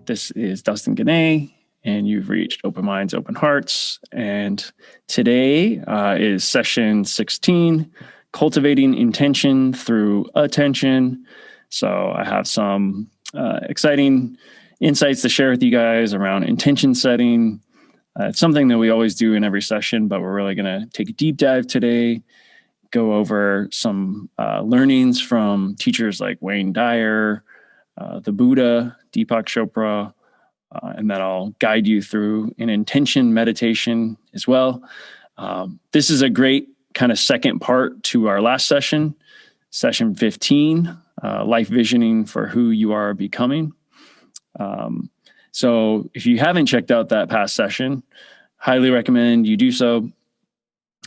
This is Dustin Guinee, and you've reached Open Minds, Open Hearts. And today is session 16, Cultivating Intention Through Attention. So I have some exciting insights to share with you guys around intention setting. It's something that we always do in every session, but we're really going to take a deep dive today, go over some learnings from teachers like Wayne Dyer, the Buddha, Deepak Chopra, and then I'll guide you through an intention meditation as well. This is a great kind of second part to our last session, session 15, life visioning for who you are becoming. So if you haven't checked out that past session, highly recommend you do so,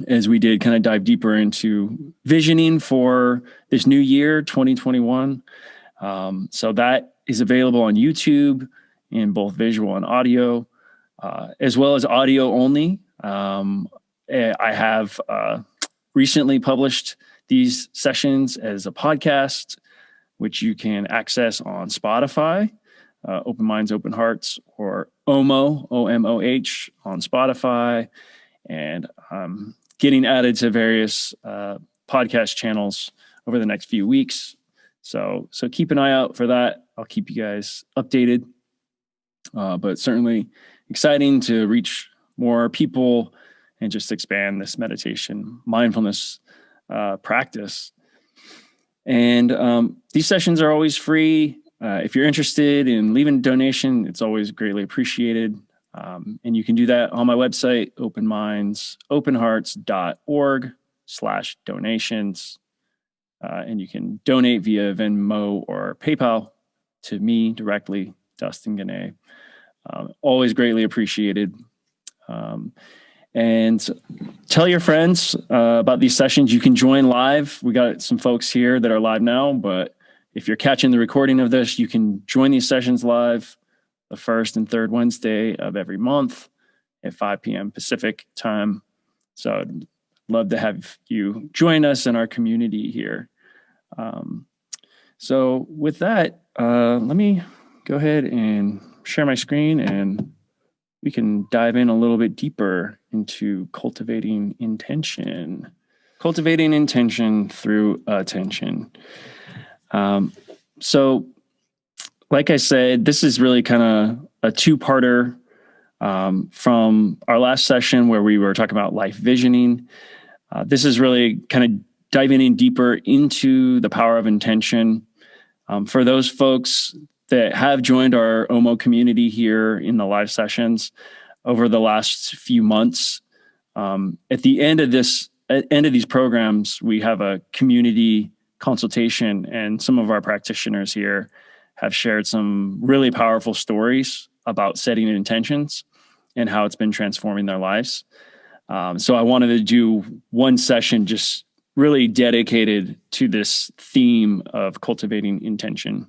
as we did kind of dive deeper into visioning for this new year, 2021. So that is available on YouTube in both visual and audio, as well as audio only. I have recently published these sessions as a podcast, which you can access on Spotify, Open Minds, Open Hearts, or OMOH, OMOH on Spotify, and getting added to various podcast channels over the next few weeks. So keep an eye out for that. I'll keep you guys updated. But certainly exciting to reach more people and just expand this meditation, mindfulness practice. And these sessions are always free. If you're interested in leaving a donation, it's always greatly appreciated. And you can do that on my website, openmindsopenhearts.org/donations. And you can donate via Venmo or PayPal to me directly, Dustin Guinee. Always greatly appreciated. And tell your friends about these sessions. You can join live. We got some folks here that are live now, but if you're catching the recording of this, you can join these sessions live the first and third Wednesday of every month at 5 p.m. Pacific time. So I'd love to have you join us in our community here. So with that, let me go ahead and share my screen and we can dive in a little bit deeper into cultivating intention. Cultivating intention through attention. So like I said, this is really kind of a two-parter from our last session where we were talking about life visioning. This is really kind of diving in deeper into the power of intention. For those folks that have joined our OMO community here in the live sessions over the last few months, at the end of these programs, we have a community consultation, and some of our practitioners here have shared some really powerful stories about setting intentions and how it's been transforming their lives. So I wanted to do one session just really dedicated to this theme of cultivating intention.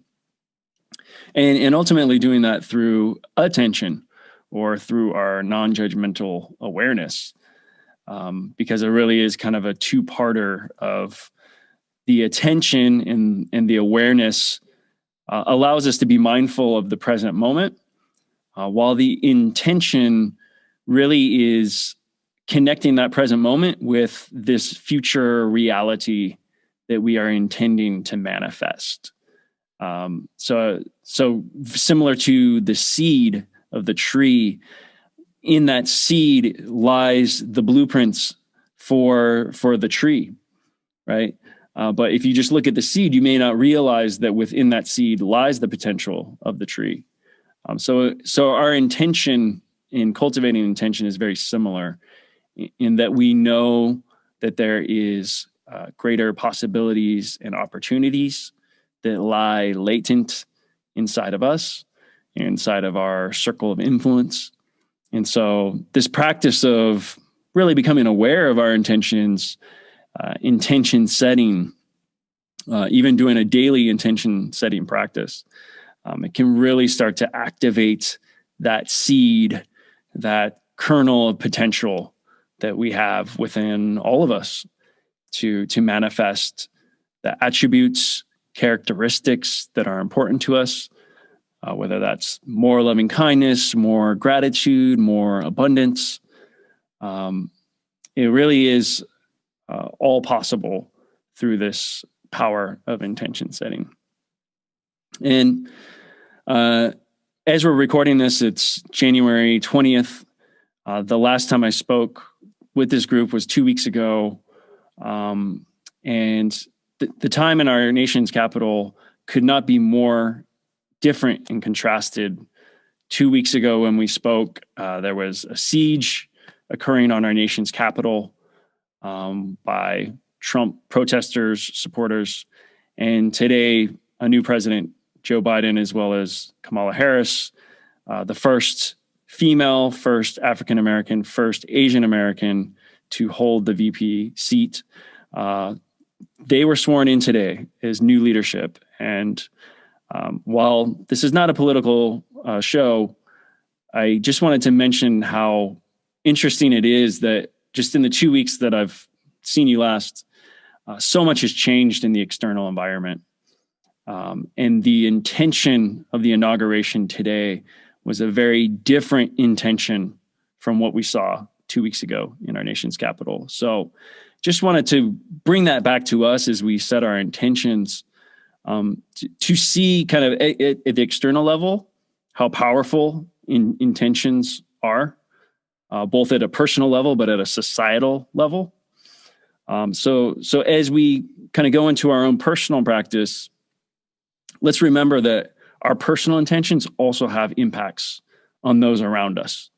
And ultimately doing that through attention or through our nonjudgmental awareness, because it really is kind of a two-parter of the attention and the awareness allows us to be mindful of the present moment, while the intention really is connecting that present moment with this future reality that we are intending to manifest. So similar to the seed of the tree, in that seed lies the blueprints for the tree, right? But if you just look at the seed, you may not realize that within that seed lies the potential of the tree. So our intention in cultivating intention is very similar in that we know that there is greater possibilities and opportunities that lie latent inside of us, inside of our circle of influence. And so this practice of really becoming aware of our intentions, intention setting, even doing a daily intention setting practice, it can really start to activate that seed, that kernel of potential that we have within all of us to manifest the attributes, characteristics that are important to us, whether that's more loving kindness, more gratitude, more abundance. It really is all possible through this power of intention setting. And as we're recording this, it's January 20th. The last time I spoke with this group was 2 weeks ago. And the time in our nation's capital could not be more different and contrasted. 2 weeks ago when we spoke, there was a siege occurring on our nation's capital by Trump protesters, supporters. And today, a new president, Joe Biden, as well as Kamala Harris, the first female, first African-American, first Asian-American to hold the VP seat. They were sworn in today as new leadership. And while this is not a political show, I just wanted to mention how interesting it is that just in the 2 weeks that I've seen you last, so much has changed in the external environment. And the intention of the inauguration today was a very different intention from what we saw 2 weeks ago in our nation's capital. So just wanted to bring that back to us as we set our intentions, to see kind of at the external level how powerful intentions are, both at a personal level, but at a societal level. So as we kind of go into our own personal practice, let's remember that our personal intentions also have impacts on those around us.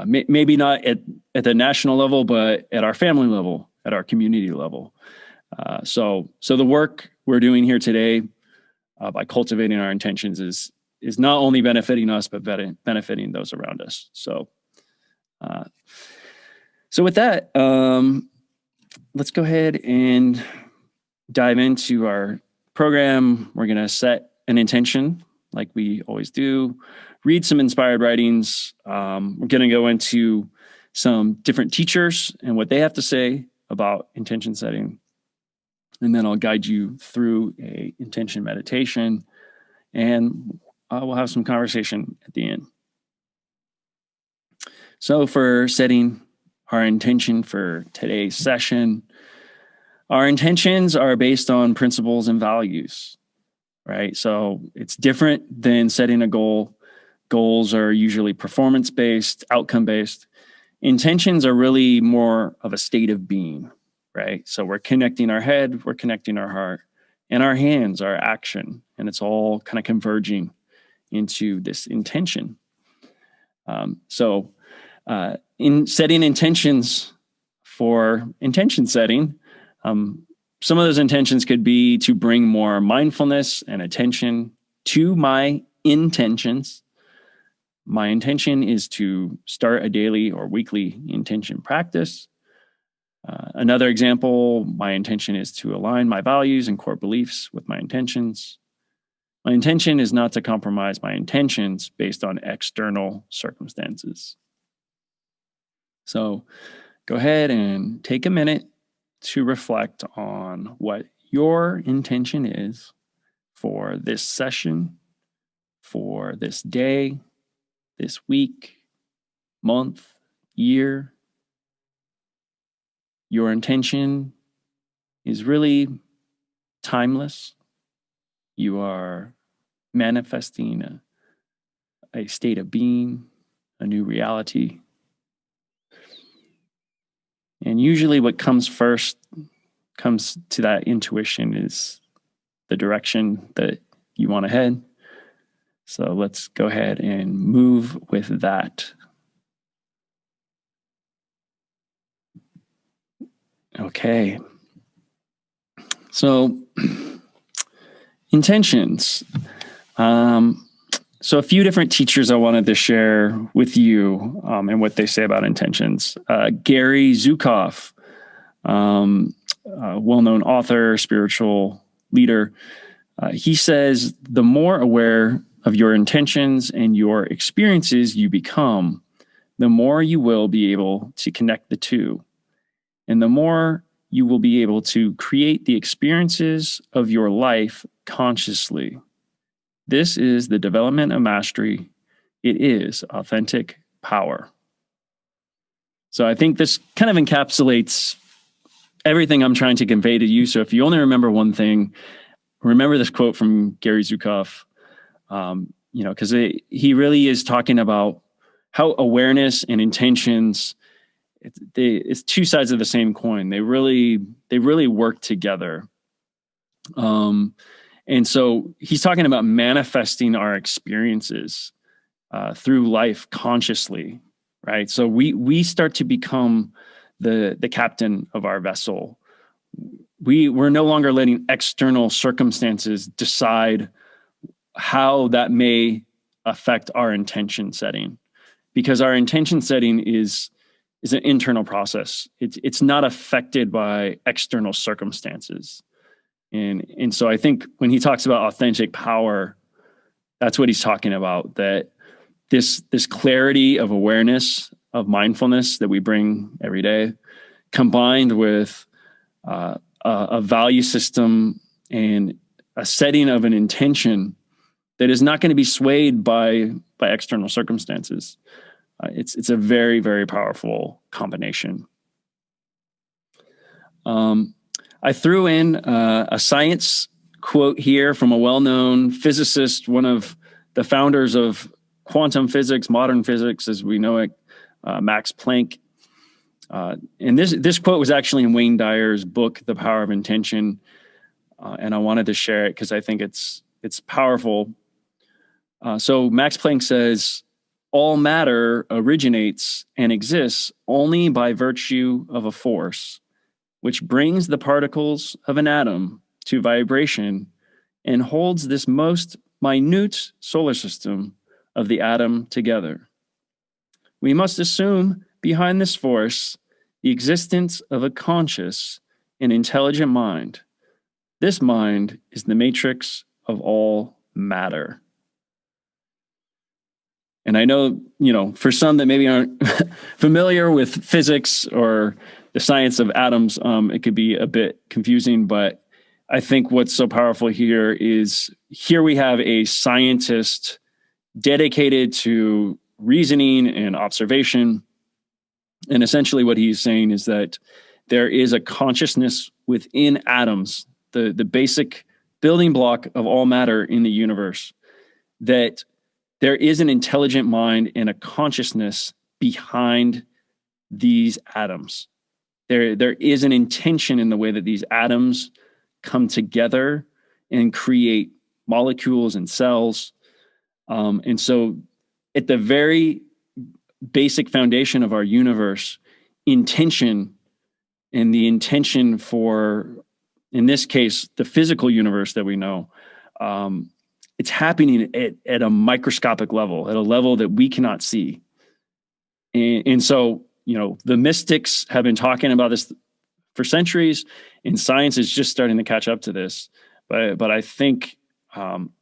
Maybe not at the national level, but at our family level, at our community level. So the work we're doing here today by cultivating our intentions is not only benefiting us, but benefiting those around us. So with that, let's go ahead and dive into our program. We're going to set an intention like we always do, read some inspired writings. We're going to go into some different teachers and what they have to say about intention setting. And then I'll guide you through a intention meditation, and we'll have some conversation at the end. So for setting our intention for today's session, our intentions are based on principles and values, right? So it's different than setting a goal. Goals are usually performance-based, outcome-based. Intentions are really more of a state of being, right? So we're connecting our head, we're connecting our heart, and our hands, our action, and it's all kind of converging into this intention. In setting intentions for intention setting, some of those intentions could be to bring more mindfulness and attention to my intentions. My intention is to start a daily or weekly intention practice. Another example, my intention is to align my values and core beliefs with my intentions. My intention is not to compromise my intentions based on external circumstances. So go ahead and take a minute to reflect on what your intention is for this session, for this day, this week, month, year. Your intention is really timeless. You are manifesting a state of being, a new reality. And usually what comes first comes to that intuition is the direction that you want to head. So let's go ahead and move with that. Okay. So intentions. So a few different teachers I wanted to share with you and what they say about intentions. Gary Zukav, a well-known author, spiritual leader, he says, the more aware of your intentions and your experiences you become, the more you will be able to connect the two. And the more you will be able to create the experiences of your life consciously. This is the development of mastery. It is authentic power. So I think this kind of encapsulates everything I'm trying to convey to you. So if you only remember one thing, remember this quote from Gary Zukav, because he really is talking about how awareness and intentions, it's two sides of the same coin. They really work together. And so he's talking about manifesting our experiences through life consciously, right? So we start to become the captain of our vessel. We're no longer letting external circumstances decide how that may affect our intention setting, because our intention setting is an internal process. It's not affected by external circumstances. And so I think when he talks about authentic power, that's what he's talking about, that this clarity of awareness, of mindfulness that we bring every day, combined with a value system and a setting of an intention that is not going to be swayed by external circumstances. It's a very, very powerful combination. I threw in a science quote here from a well-known physicist, one of the founders of quantum physics, modern physics as we know it, Max Planck. And this quote was actually in Wayne Dyer's book, The Power of Intention. And I wanted to share it because I think it's powerful. So Max Planck says, all matter originates and exists only by virtue of a force, which brings the particles of an atom to vibration and holds this most minute solar system of the atom together. We must assume behind this force the existence of a conscious and intelligent mind. This mind is the matrix of all matter. And I know, for some that maybe aren't familiar with physics or the science of atoms, it could be a bit confusing, but I think what's so powerful here is here we have a scientist dedicated to reasoning and observation. And essentially what he's saying is that there is a consciousness within atoms, the basic building block of all matter in the universe, that there is an intelligent mind and a consciousness behind these atoms. There is an intention in the way that these atoms come together and create molecules and cells. And so at the very basic foundation of our universe, intention, and the intention for, in this case, the physical universe that we know, it's happening at a microscopic level, at a level that we cannot see. And so, the mystics have been talking about this for centuries, and science is just starting to catch up to this. But I think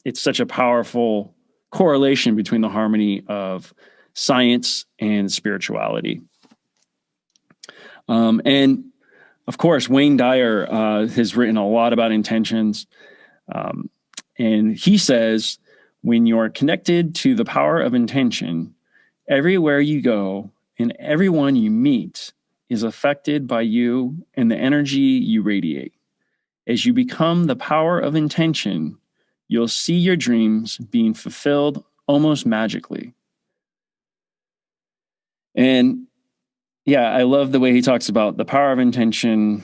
it's such a powerful correlation between the harmony of science and spirituality. And of course, Wayne Dyer has written a lot about intentions. And he says, when you're connected to the power of intention, everywhere you go and everyone you meet is affected by you and the energy you radiate. As you become the power of intention, you'll see your dreams being fulfilled almost magically. And yeah, I love the way he talks about the power of intention.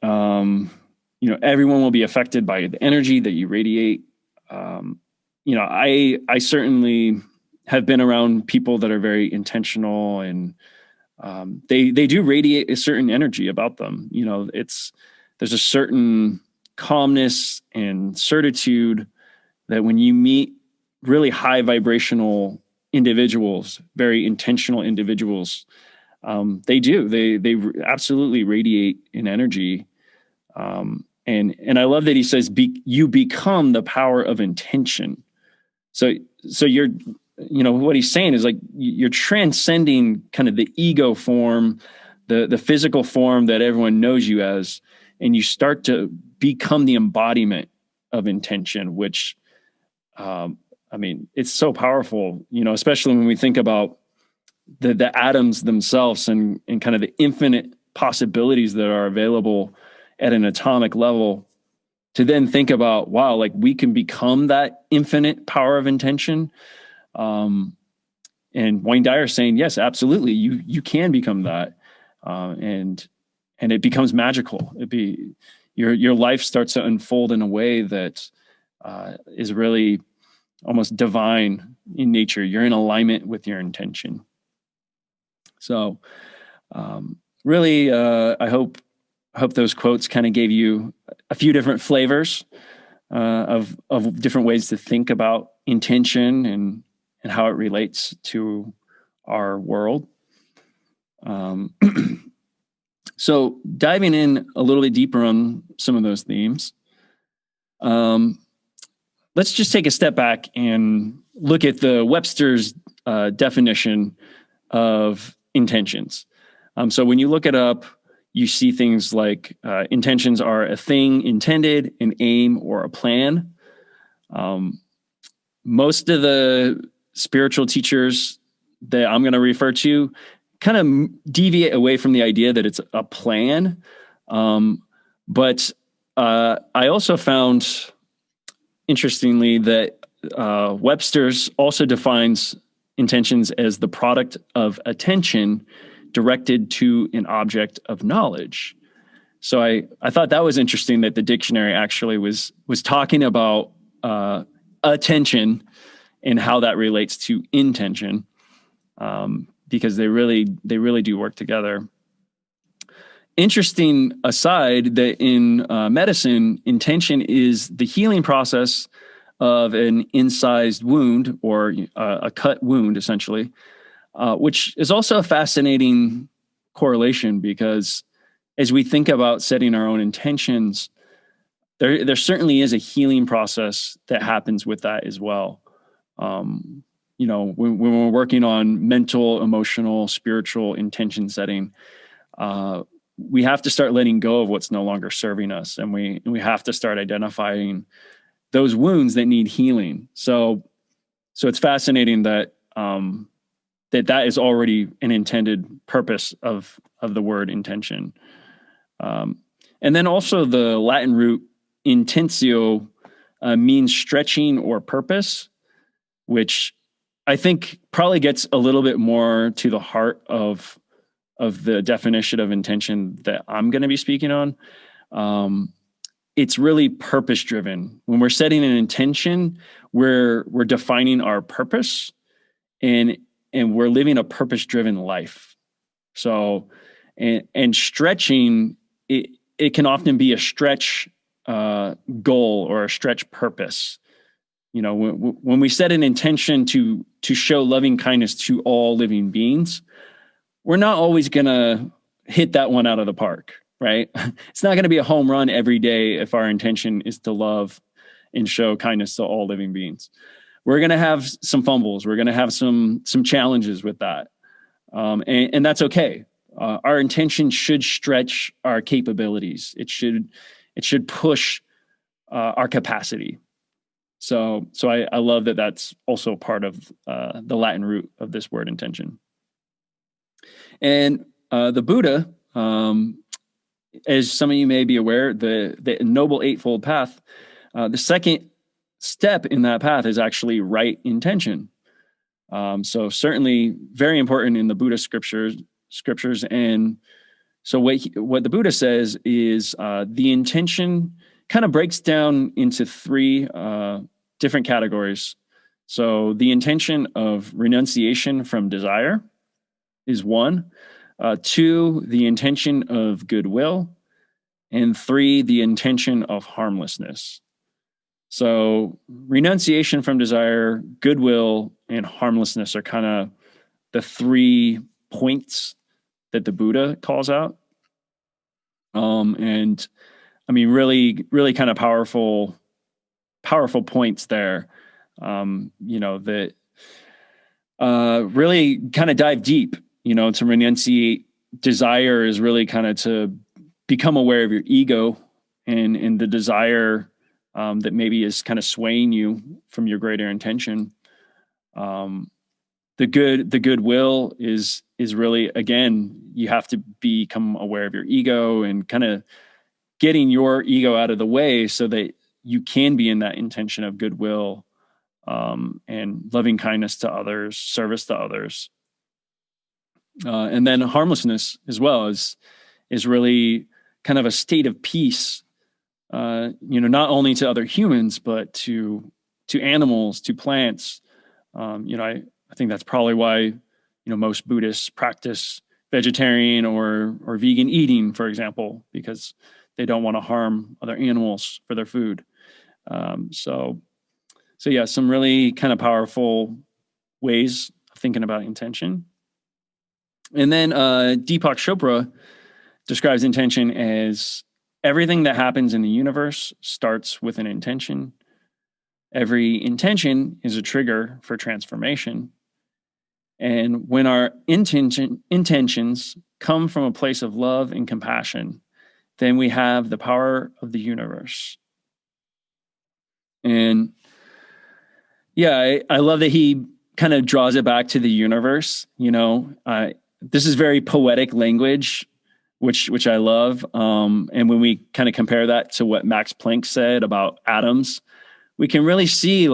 Everyone will be affected by the energy that you radiate. I certainly have been around people that are very intentional, and they do radiate a certain energy about them. There's a certain calmness and certitude that when you meet really high vibrational individuals, very intentional individuals, they absolutely radiate an energy. And I love that he says, you become the power of intention. So you're, what he's saying is like, you're transcending kind of the ego form, the physical form that everyone knows you as, and you start to become the embodiment of intention, which I mean, it's so powerful, especially when we think about the atoms themselves and kind of the infinite possibilities that are available at an atomic level, to then think about, wow, like we can become that infinite power of intention. And Wayne Dyer saying, yes, absolutely, you can become that, and it becomes magical. Your life starts to unfold in a way that is really almost divine in nature. You're in alignment with your intention. So, really, I hope those quotes kind of gave you a few different flavors of different ways to think about intention and how it relates to our world. So diving in a little bit deeper on some of those themes, let's just take a step back and look at the Webster's definition of intentions. So when you look it up, you see things like intentions are a thing intended, an aim, or a plan. Most of the spiritual teachers that I'm going to refer to kind of deviate away from the idea that it's a plan. But I also found, interestingly, that Webster's also defines intentions as the product of attention directed to an object of knowledge. So I thought that was interesting that the dictionary actually was talking about attention and how that relates to intention, because they really do work together. Interesting aside that in medicine, intention is the healing process of an incised wound or a cut wound, essentially, which is also a fascinating correlation, because as we think about setting our own intentions, there certainly is a healing process that happens with that as well. When we're working on mental, emotional, spiritual intention setting, we have to start letting go of what's no longer serving us, and we have to start identifying those wounds that need healing. So it's fascinating that that is already an intended purpose of the word intention. And then also the Latin root intentio means stretching or purpose, which I think probably gets a little bit more to the heart of the definition of intention that I'm going to be speaking on. It's really purpose driven. When we're setting an intention, we're defining our purpose, and we're living a purpose driven life. So, and stretching, it can often be a stretch goal or a stretch purpose. When we set an intention to show loving kindness to all living beings, we're not always going to hit that one out of the park, right? It's not going to be a home run every day if our intention is to love and show kindness to all living beings. We're going to have some fumbles. We're going to have some challenges with that. And that's okay. Our intention should stretch our capabilities. It should push our capacity. So I love that that's also part of the Latin root of this word intention. And the Buddha, as some of you may be aware, the Noble Eightfold Path, the second step in that path is actually right intention. So certainly very important in the Buddhist scriptures. And so what the Buddha says is the intention kind of breaks down into three different categories. So the intention of renunciation from desire is one. Two, the intention of goodwill. And three, the intention of harmlessness. So renunciation from desire, goodwill, and harmlessness are kind of the 3 points that the Buddha calls out. And I mean, really, really kind of powerful points there. That really kind of dive deep, to renunciate desire is really kind of to become aware of your ego and the desire that maybe is kind of swaying you from your greater intention. The goodwill is really, again, you have to become aware of your ego and kind of getting your ego out of the way so that you can be in that intention of goodwill, and loving kindness to others, service to others. And then harmlessness as well is really kind of a state of peace, not only to other humans, but to animals, to plants. I think that's probably why, most Buddhists practice vegetarian or vegan eating, for example, because they don't want to harm other animals for their food. So yeah, some really kind of powerful ways of thinking about intention. And then Deepak Chopra describes intention as everything that happens in the universe starts with an intention. Every intention is a trigger for transformation. And when our intentions come from a place of love and compassion, then we have the power of the universe. And yeah, I love that he kind of draws it back to the universe. This is very poetic language, which I love. And when we kind of compare that to what Max Planck said about atoms, we can really see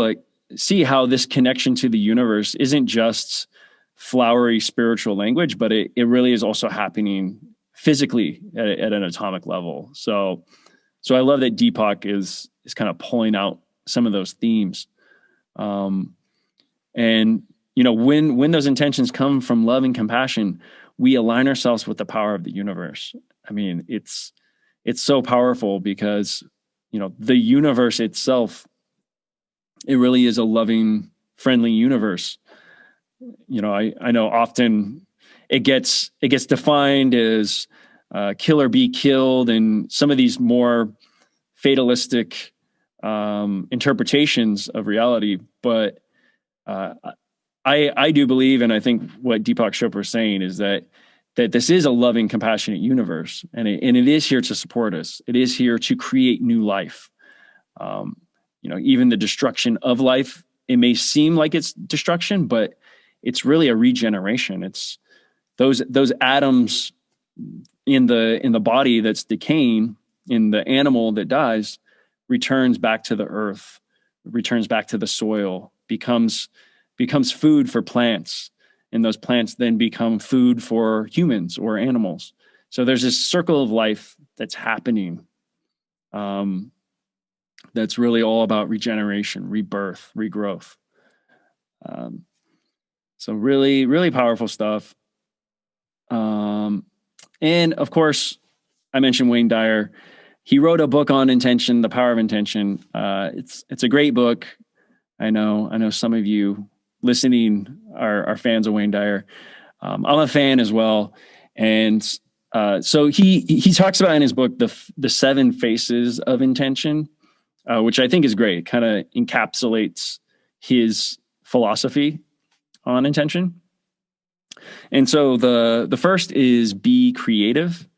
how this connection to the universe isn't just flowery spiritual language, but it really is also happening physically at an atomic level. So I love that Deepak is kind of pulling out some of those themes. And when those intentions come from love and compassion, we align ourselves with the power of the universe. I mean, it's so powerful because, the universe itself, it really is a loving, friendly universe. I know often it gets defined as kill or be killed, and some of these more fatalistic interpretations of reality. But I do believe, and I think what Deepak Chopra is saying is that this is a loving, compassionate universe, and it is here to support us. It is here to create new life. Even the destruction of life, it may seem like it's destruction, but it's really a regeneration. It's those atoms in the body that's decaying, in the animal that dies, returns back to the earth, returns back to the soil, becomes food for plants, and those plants then become food for humans or animals. So there's this circle of life that's happening. That's really all about regeneration, rebirth, regrowth. So really, really powerful stuff. And of course, I mentioned Wayne Dyer. He wrote a book on intention, The Power of Intention. It's a great book. I know some of you listening are fans of Wayne Dyer. I'm a fan as well. And so he talks about in his book the 7 faces of intention, which I think is great. It kind of encapsulates his philosophy on intention. And so the first is be creative.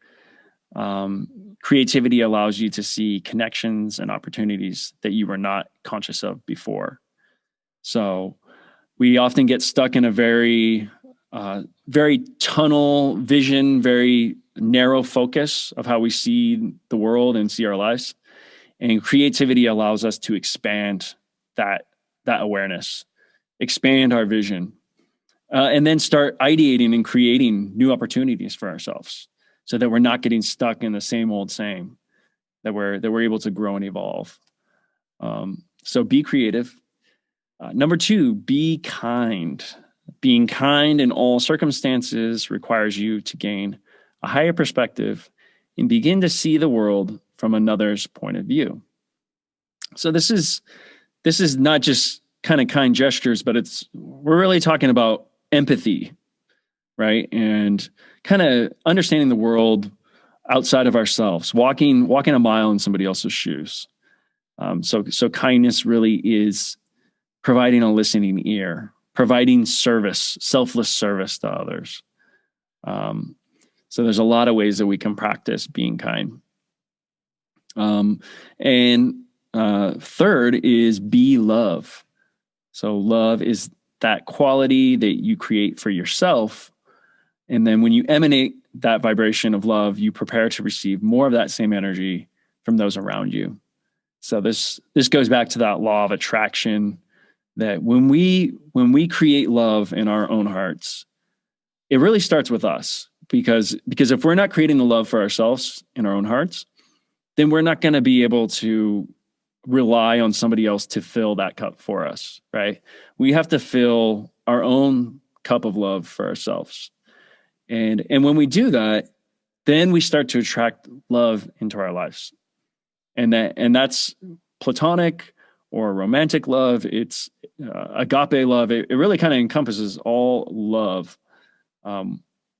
Creativity allows you to see connections and opportunities that you were not conscious of before. So we often get stuck in a very tunnel vision, very narrow focus of how we see the world and see our lives. And creativity allows us to expand that awareness, expand our vision, and then start ideating and creating new opportunities for ourselves, so that we're not getting stuck in the same old same, that we're able to grow and evolve. So be creative. Number 2, be kind. Being kind in all circumstances requires you to gain a higher perspective and begin to see the world from another's point of view. So this is not just kind of kind gestures, but we're really talking about empathy, right? And kind of understanding the world outside of ourselves, walking a mile in somebody else's shoes. So kindness really is providing a listening ear, providing service, selfless service to others. So there's a lot of ways that we can practice being kind. And third is be love. So love is that quality that you create for yourself. And then when you emanate that vibration of love, you prepare to receive more of that same energy from those around you. So this goes back to that law of attraction, that when we create love in our own hearts, it really starts with us, because if we're not creating the love for ourselves in our own hearts, then we're not going to be able to rely on somebody else to fill that cup for us, right? We have to fill our own cup of love for ourselves. And when we do that, then we start to attract love into our lives. And that's platonic or romantic love. It's agape love. It really kind of encompasses all love.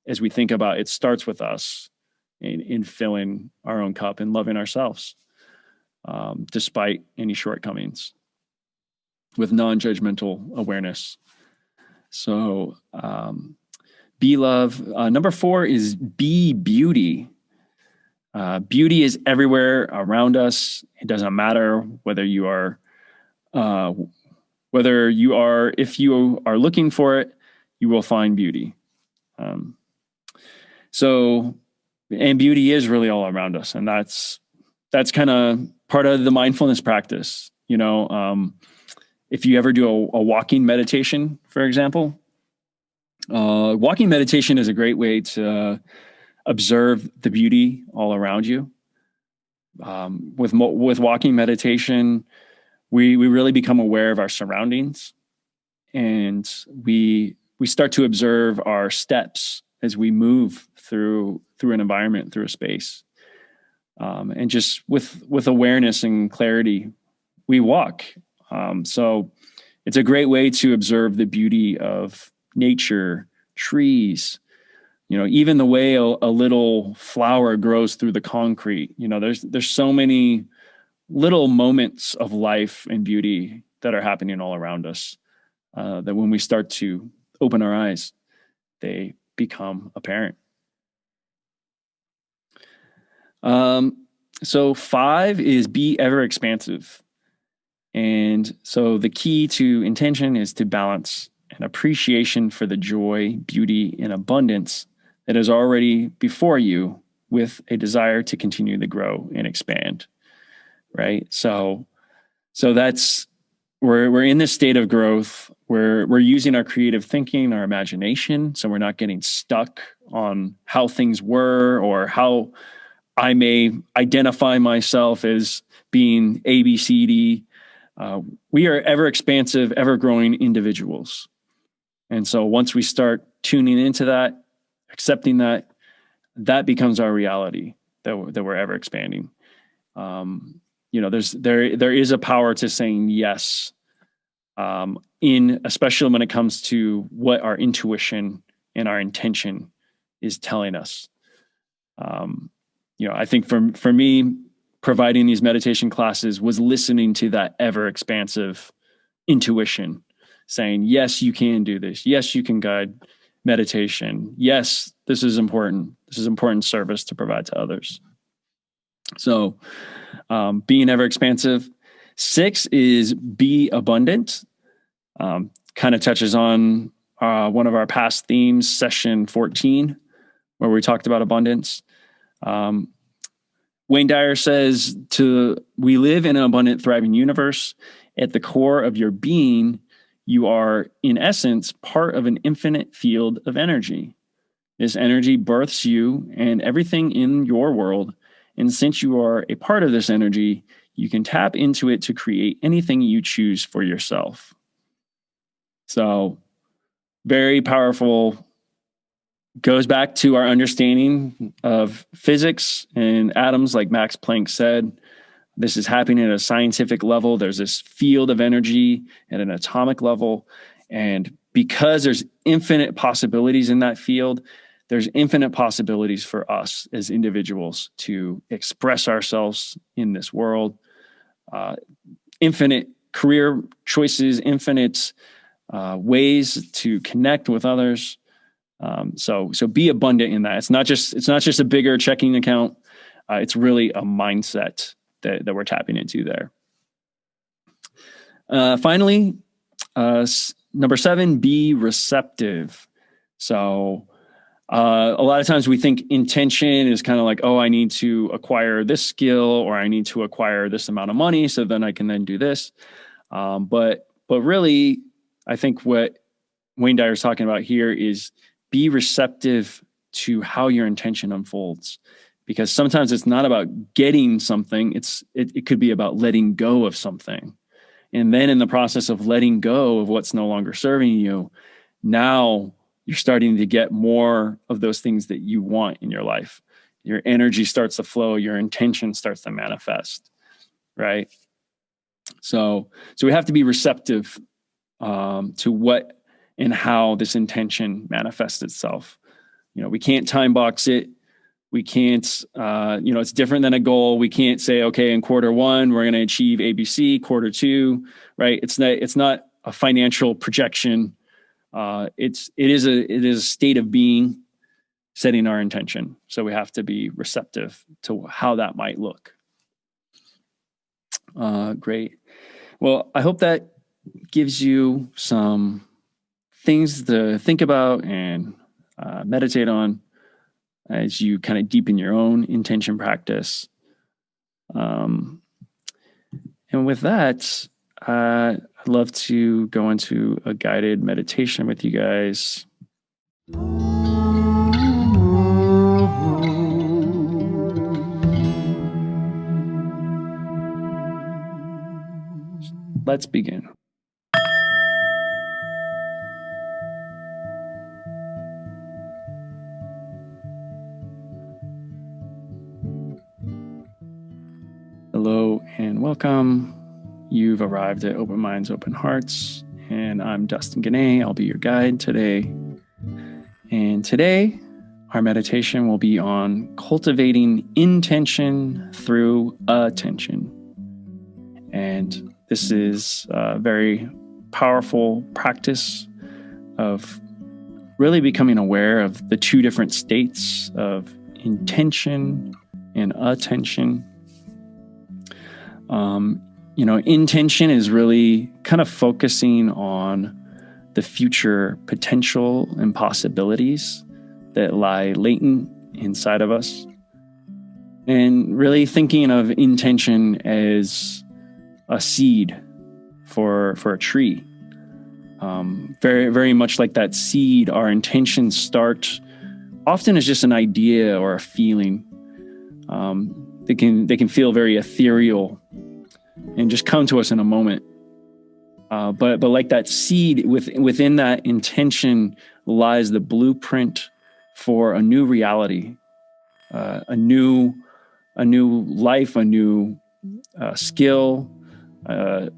As we think about, it starts with us in filling our own cup and loving ourselves, despite any shortcomings, with non-judgmental awareness. So be love. Number 4 is be beauty. Beauty is everywhere around us. It doesn't matter if you are looking for it, you will find beauty. And beauty is really all around us. And that's kind of part of the mindfulness practice. If you ever do a walking meditation, for example, walking meditation is a great way to observe the beauty all around you. With walking meditation, we really become aware of our surroundings, and we start to observe our steps as we move through an environment, through a space, and just with awareness and clarity, we walk. So it's a great way to observe the beauty of nature, trees, even the way a little flower grows through the concrete. There's so many little moments of life and beauty that are happening all around us, that when we start to open our eyes, they become apparent. So 5 is be ever expansive. And so the key to intention is to balance an appreciation for the joy, beauty, and abundance that is already before you with a desire to continue to grow and expand, right? So that's, we're in this state of growth where we're using our creative thinking, our imagination, so we're not getting stuck on how things were or how I may identify myself as being A, B, C, D. We are ever expansive, ever growing individuals. And so once we start tuning into that, accepting that becomes our reality, that we're ever expanding. There is a power to saying yes, especially when it comes to what our intuition and our intention is telling us. I think for me, providing these meditation classes was listening to that ever expansive intuition saying, yes, you can do this. Yes, you can guide meditation. Yes, this is important. This is important service to provide to others. So being ever expansive. 6 is be abundant. Kind of touches on one of our past themes, session 14, where we talked about abundance. Wayne Dyer says, we live in an abundant, thriving universe. At the core of your being, you are, in essence, part of an infinite field of energy. This energy births you and everything in your world. And since you are a part of this energy, you can tap into it to create anything you choose for yourself. So, very powerful. Goes back to our understanding of physics and atoms, like Max Planck said. This is happening at a scientific level. There's this field of energy at an atomic level. And because there's infinite possibilities in that field, there's infinite possibilities for us as individuals to express ourselves in this world. Infinite career choices, infinite ways to connect with others. So be abundant in that. It's not just a bigger checking account. It's really a mindset that we're tapping into there. Finally, number 7, be receptive. So a lot of times we think intention is kind of like, oh, I need to acquire this skill, or I need to acquire this amount of money so then I can then do this. But really, I think what Wayne Dyer is talking about here is be receptive to how your intention unfolds. Because sometimes it's not about getting something, it could be about letting go of something. And then in the process of letting go of what's no longer serving you, now you're starting to get more of those things that you want in your life. Your energy starts to flow, your intention starts to manifest, right? So we have to be receptive to what and how this intention manifests itself. We can't time box it. We can't, it's different than a goal. We can't say, okay, in quarter 1, we're going to achieve ABC, quarter 2, right? It's not a financial projection. It is a state of being, setting our intention. So we have to be receptive to how that might look. Great. Well, I hope that gives you some things to think about and meditate on as you kind of deepen your own intention practice. And with that, I'd love to go into a guided meditation with you guys. Let's begin. Hello and welcome. You've arrived at Open Minds, Open Hearts, and I'm Dustin Guinee. I'll be your guide today. And today, our meditation will be on cultivating intention through attention. And this is a very powerful practice of really becoming aware of the 2 different states of intention and attention. Intention is really kind of focusing on the future potential and possibilities that lie latent inside of us. And really thinking of intention as a seed for a tree. Very, very much like that seed, our intentions start often as just an idea or a feeling. They can feel very ethereal and just come to us in a moment. But like that seed, within that intention lies the blueprint for a new reality, a new life, a new skill. It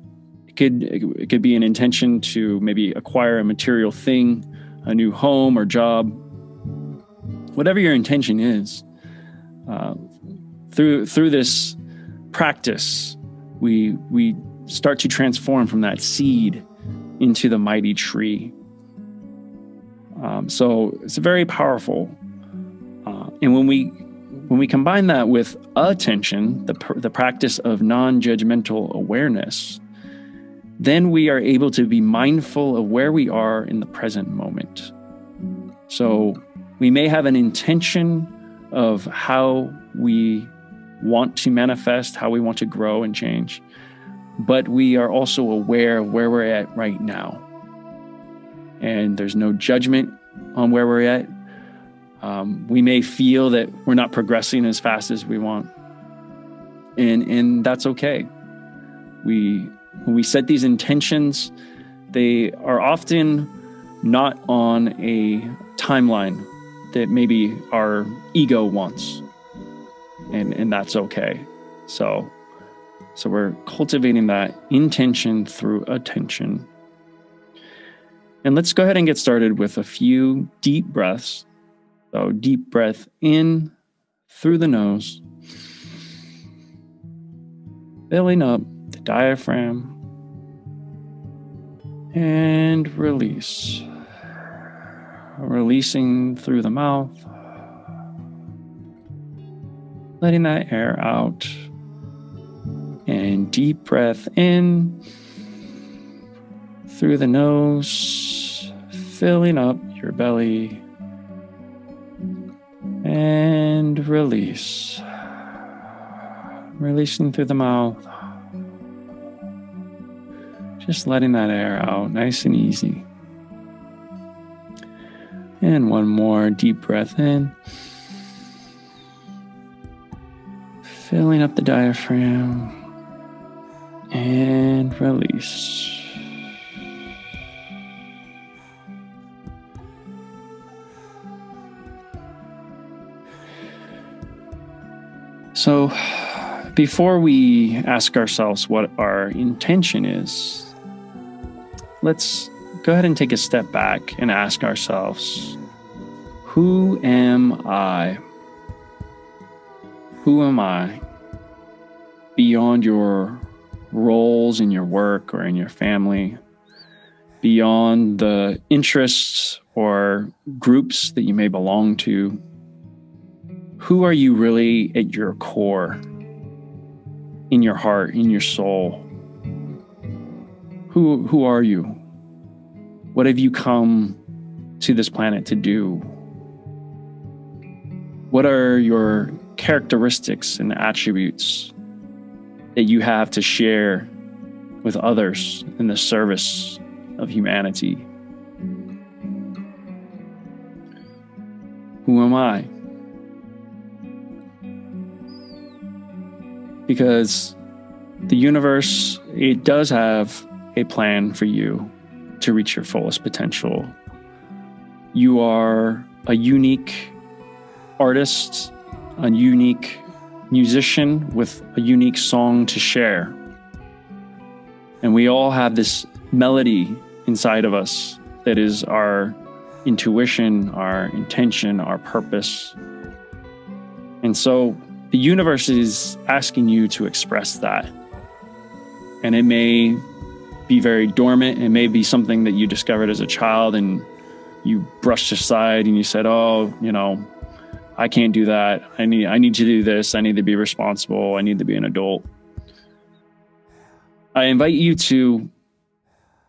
could be an intention to maybe acquire a material thing, a new home or job. Whatever your intention is, through this practice, we start to transform from that seed into the mighty tree. So it's very powerful. And when we combine that with attention, the practice of nonjudgemental awareness, then we are able to be mindful of where we are in the present moment. So we may have an intention of how we want to manifest, how we want to grow and change, but we are also aware of where we're at right now. And there's no judgment on where we're at. We may feel that we're not progressing as fast as we want. And that's okay. When we set these intentions, they are often not on a timeline that maybe our ego wants. And that's okay. So we're cultivating that intention through attention. And let's go ahead and get started with a few deep breaths. So deep breath in through the nose, filling up the diaphragm, and release. Releasing through the mouth, letting that air out. And deep breath in through the nose, filling up your belly, and release. Releasing through the mouth. Just letting that air out nice and easy. And one more deep breath in. Filling up the diaphragm. And release. So, before we ask ourselves what our intention is, let's go ahead and take a step back and ask ourselves, who am I? Who am I? Beyond your roles in your work or in your family, beyond the interests or groups that you may belong to, who are you really at your core, in your heart, in your soul? Who are you? What have you come to this planet to do? What are your characteristics and attributes that you have to share with others in the service of humanity? Who am I? Because the universe, it does have a plan for you to reach your fullest potential. You are a unique artist, a unique musician with a unique song to share. And we all have this melody inside of us that is our intuition, our intention, our purpose. And so the universe is asking you to express that. And it may be very dormant. It may be something that you discovered as a child and you brushed aside and you said, oh, I can't do that. I need to do this. I need to be responsible. I need to be an adult. I invite you to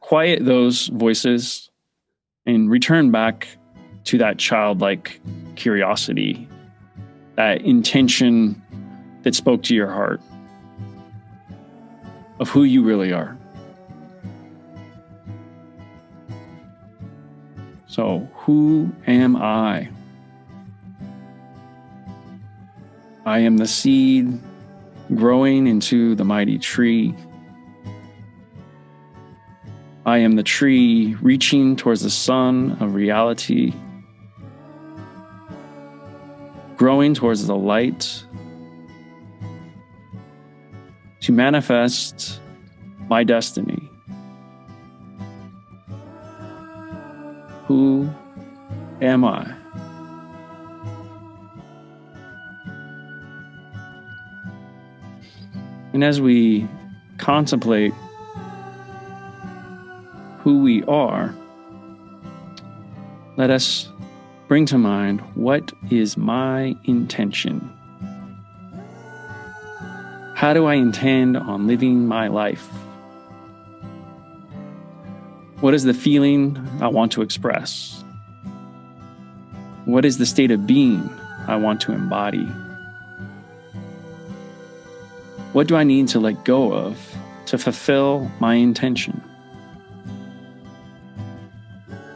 quiet those voices and return back to that childlike curiosity, that intention that spoke to your heart of who you really are. So, who am I? I am the seed growing into the mighty tree. I am the tree reaching towards the sun of reality, growing towards the light to manifest my destiny. Who am I? And as we contemplate who we are, let us bring to mind, what is my intention? How do I intend on living my life? What is the feeling I want to express? What is the state of being I want to embody? What do I need to let go of to fulfill my intention?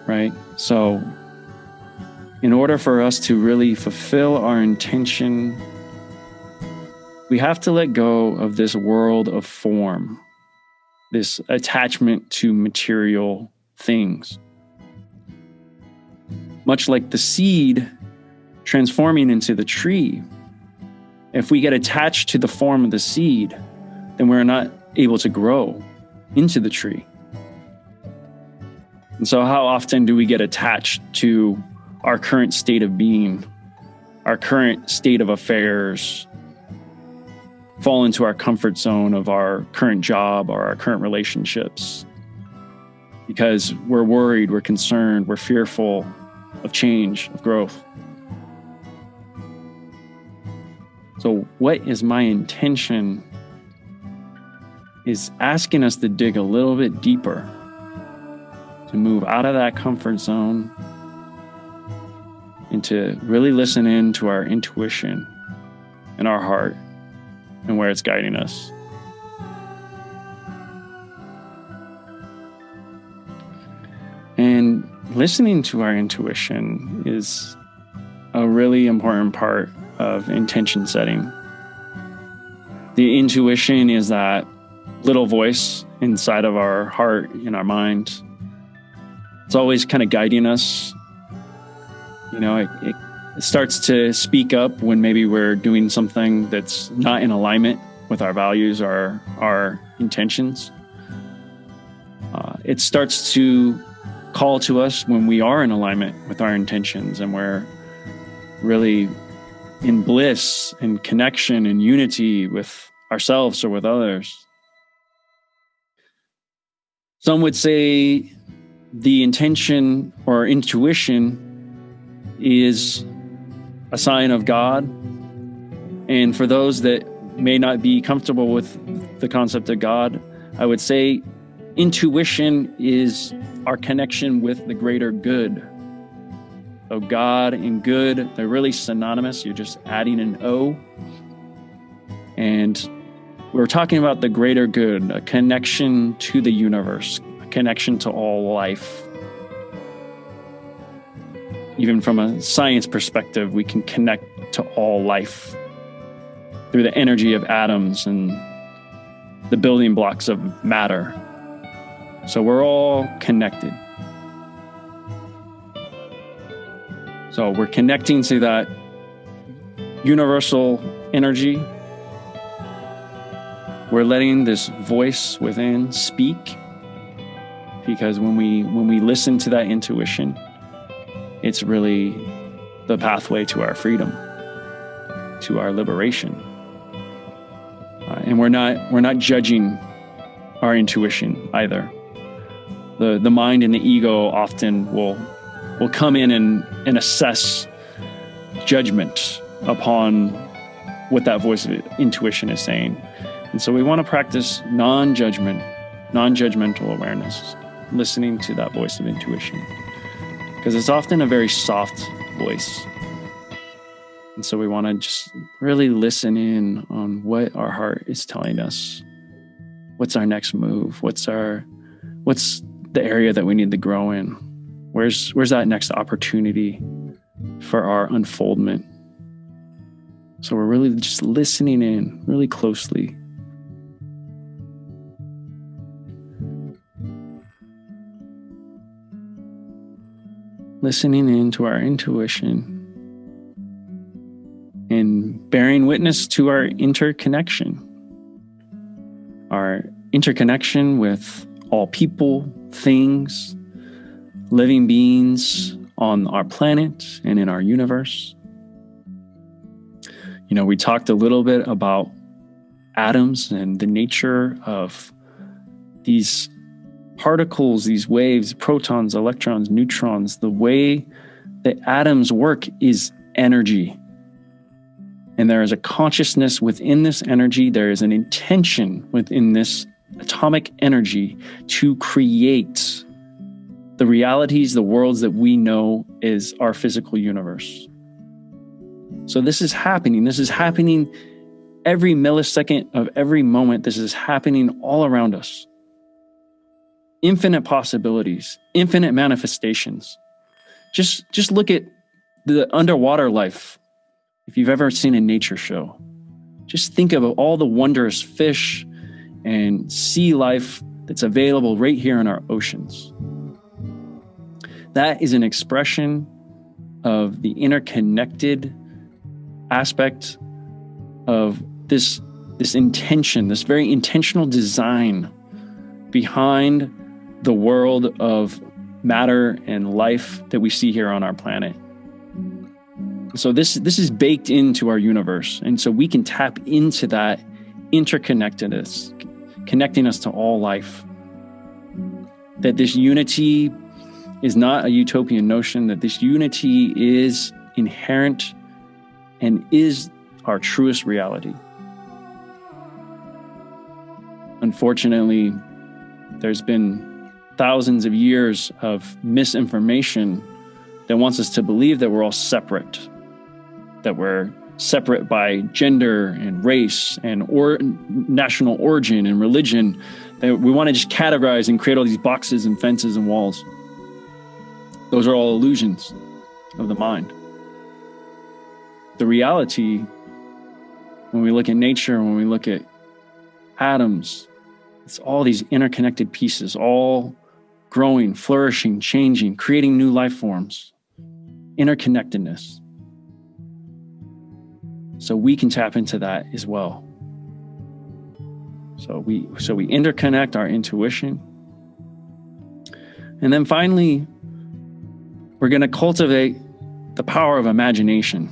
Right? So, in order for us to really fulfill our intention, we have to let go of this world of form, this attachment to material things. Much like the seed transforming into the tree, if we get attached to the form of the seed, then we're not able to grow into the tree. And so how often do we get attached to our current state of being, our current state of affairs, fall into our comfort zone of our current job or our current relationships? Because we're worried, we're concerned, we're fearful of change, of growth. So what is my intention is asking us to dig a little bit deeper to move out of that comfort zone and to really listen in to our intuition and our heart and where it's guiding us. And listening to our intuition is a really important part of intention setting. The intuition is that little voice inside of our heart, in our mind. It's always kind of guiding us. You know, it starts to speak up when maybe we're doing something that's not in alignment with our values or our intentions. It starts to call to us when we are in alignment with our intentions and we're really in bliss and connection and unity with ourselves or with others. Some would say the intention or intuition is a sign of God. And for those that may not be comfortable with the concept of God, I would say intuition is our connection with the greater good. So God and good, they're really synonymous. You're just adding an O. And we're talking about the greater good, a connection to the universe, a connection to all life. Even from a science perspective, we can connect to all life through the energy of atoms and the building blocks of matter. So we're all connected. So we're connecting to that universal energy. We're letting this voice within speak, because when we listen to that intuition, it's really the pathway to our freedom, to our liberation. And we're not judging our intuition either. The mind and the ego often will come in and assess judgment upon what that voice of intuition is saying. And so we want to practice nonjudgmental awareness, listening to that voice of intuition, because it's often a very soft voice. And so we want to just really listen in on what our heart is telling us. What's our next move? What's the area that we need to grow in? Where's that next opportunity for our unfoldment? So we're really just listening in really closely. Listening into our intuition and bearing witness to our interconnection with all people, things, living beings on our planet and in our universe. You know, we talked a little bit about atoms and the nature of these particles, these waves, protons, electrons, neutrons. The way that atoms work is energy. And there is a consciousness within this energy. There is an intention within this atomic energy to create the realities, the worlds that we know is our physical universe. So this is happening. This is happening every millisecond of every moment. This is happening all around us. Infinite possibilities, infinite manifestations. Just look at the underwater life. If you've ever seen a nature show, just think of all the wondrous fish and sea life that's available right here in our oceans. That is an expression of the interconnected aspect of this intention, this very intentional design behind the world of matter and life that we see here on our planet. So this is baked into our universe. And so we can tap into that interconnectedness, connecting us to all life. That this unity is not a utopian notion, that this unity is inherent and is our truest reality. Unfortunately, there's been thousands of years of misinformation that wants us to believe that we're all separate, that we're separate by gender and race and national origin and religion, that we want to just categorize and create all these boxes and fences and walls. Those are all illusions of the mind. The reality, when we look at nature, when we look at atoms, it's all these interconnected pieces, all growing, flourishing, changing, creating new life forms. Interconnectedness. So we can tap into that as well. So we interconnect our intuition. And then finally, we're going to cultivate the power of imagination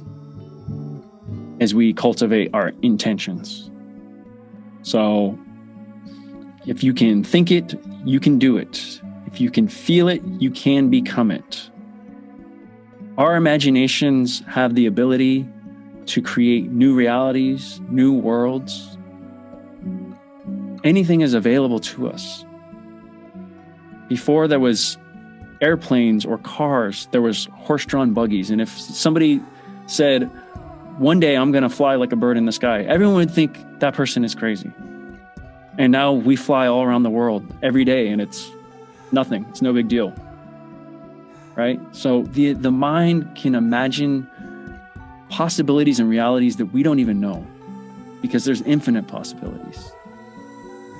as we cultivate our intentions. So if you can think it, you can do it. If you can feel it, you can become it. Our imaginations have the ability to create new realities, new worlds. Anything is available to us. Before there was airplanes or cars, there was horse-drawn buggies. And if somebody said, one day I'm going to fly like a bird in the sky, everyone would think that person is crazy. And now we fly all around the world every day, and it's nothing. It's no big deal. Right? So the mind can imagine possibilities and realities that we don't even know, because there's infinite possibilities.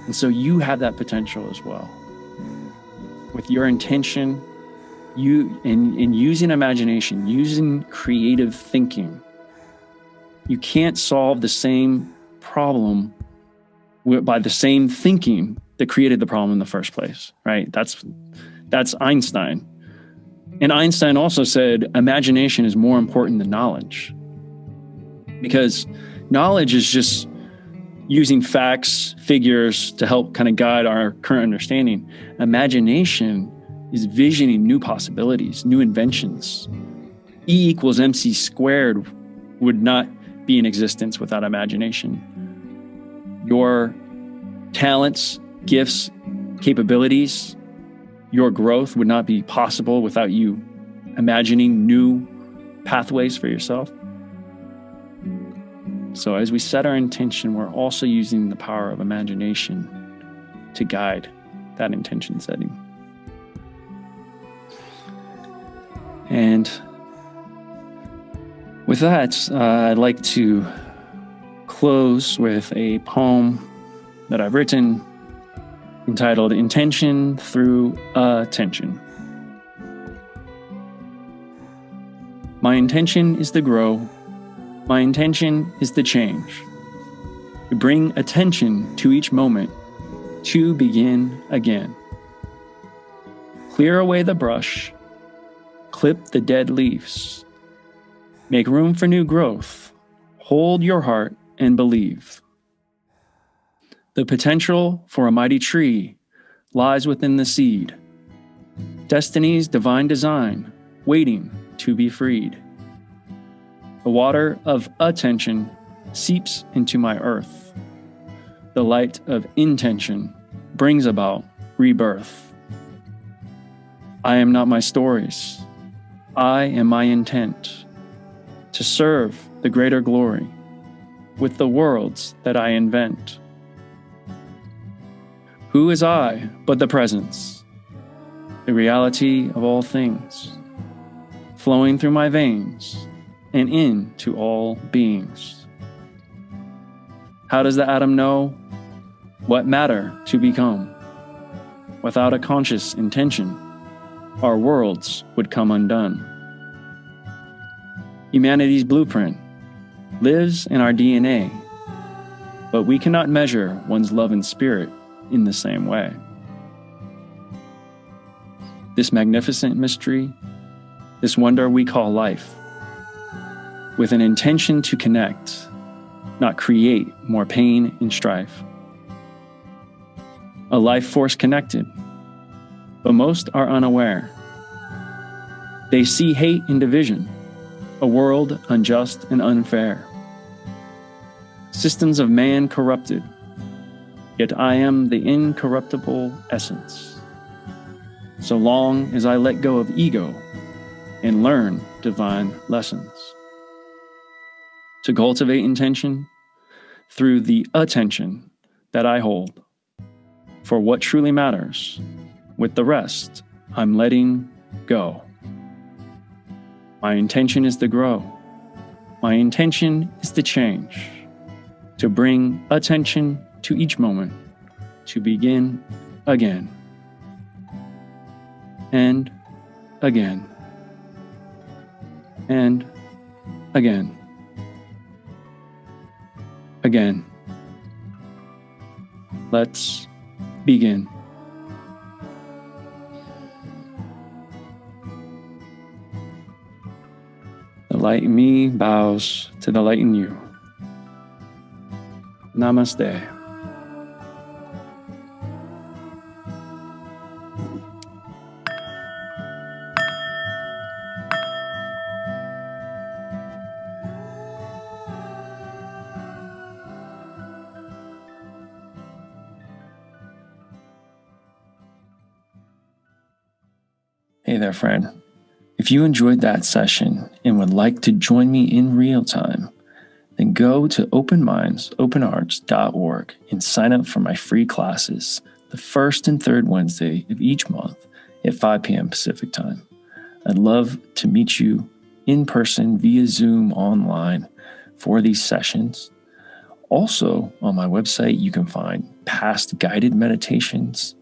And so you have that potential as well. With your intention, in using imagination, using creative thinking, you can't solve the same problem by the same thinking that created the problem in the first place, right? That's Einstein. And Einstein also said imagination is more important than knowledge, because knowledge is just using facts, figures to help kind of guide our current understanding. Imagination is visioning new possibilities, new inventions. E equals MC squared would not be in existence without imagination. Your talents, gifts, capabilities, your growth would not be possible without you imagining new pathways for yourself. So as we set our intention, we're also using the power of imagination to guide that intention setting. And with that, I'd like to close with a poem that I've written entitled Intention Through Attention. My intention is to grow. My intention is to change, to bring attention to each moment, to begin again. Clear away the brush, clip the dead leaves, make room for new growth, hold your heart and believe. The potential for a mighty tree lies within the seed, destiny's divine design waiting to be freed. The water of attention seeps into my earth. The light of intention brings about rebirth. I am not my stories. I am my intent to serve the greater glory with the worlds that I invent. Who is I but the presence, the reality of all things, flowing through my veins and into all beings? How does the atom know what matter to become? Without a conscious intention, our worlds would come undone. Humanity's blueprint lives in our DNA, but we cannot measure one's love and spirit in the same way. This magnificent mystery, this wonder we call life, with an intention to connect, not create more pain and strife. A life force connected, but most are unaware. They see hate and division, a world unjust and unfair. Systems of man corrupted, yet I am the incorruptible essence. so long as I let go of ego and learn divine lessons. To cultivate intention through the attention that I hold for what truly matters. With the rest, I'm letting go. My intention is to grow. My intention is to change, to bring attention to each moment, to begin again and again and again. Again. Let's begin. The light in me bows to the light in you. Namaste. Hey there, friend. If you enjoyed that session and would like to join me in real time, then go to openmindsopenhearts.org and sign up for my free classes the first and third Wednesday of each month at 5 p.m. Pacific time. I'd love to meet you in person via Zoom online for these sessions. Also, on my website, you can find past guided meditations.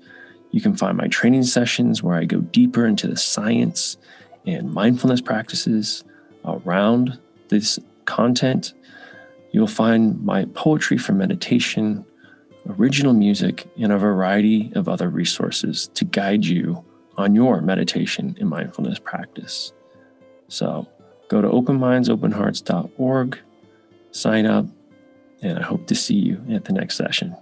You can find my training sessions where I go deeper into the science and mindfulness practices around this content. You'll find my poetry for meditation, original music, and a variety of other resources to guide you on your meditation and mindfulness practice. So go to openmindsopenhearts.org, sign up, and I hope to see you at the next session.